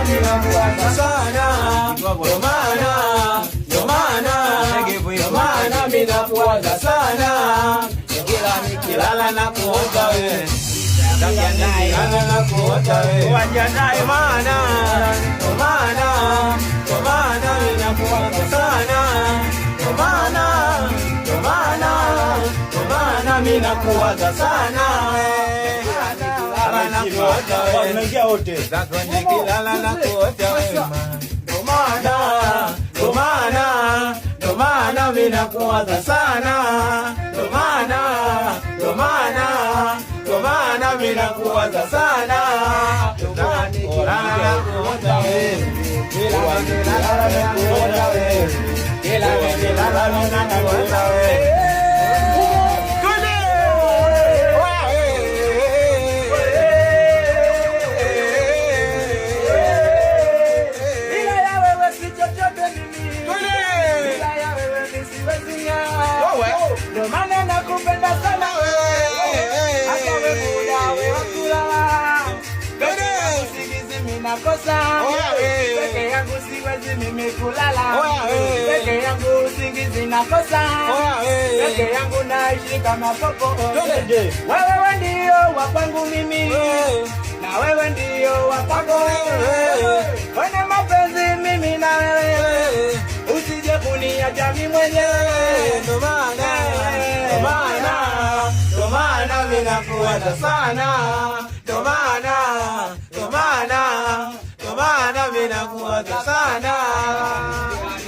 ninakuwaza sana, ndo maana mimi nakuwaza sana, nikilala na kuota wewe, nikilala na kuota wewe, wajiandae maana ndo maana mimi nakuwaza sana, ndo maana mimi nakuwaza sana. Tunaingia wote. Nikilala na kuota wewe. Ndo maana mimi nakuwaza sana. Ndo maana mimi nakuwaza sana. Nikilala na kuota wewe. Nikilala na kuota wewe. Nikilala na kuota wewe. Ndo maana nakupenda sana wewe, hata wewe muda wewe kulala, usingizi mimi nakosa, peke yangu siwezi mimi kulala, peke yangu usingizi nakosa, peke yangu naishi kama popo. Wewe ndio wa kwangu mimi, na wewe ndio wa kwako wewe, kwenye mapenzi mimi na wewe, usije kuniacha mimi mwenyewe. Ndo maana mimi nakuwaza sana, ndo maana mimi nakuwaza sana,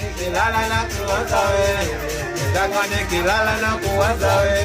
nikilala na kuwaza wewe, nikilala na kuwaza wewe.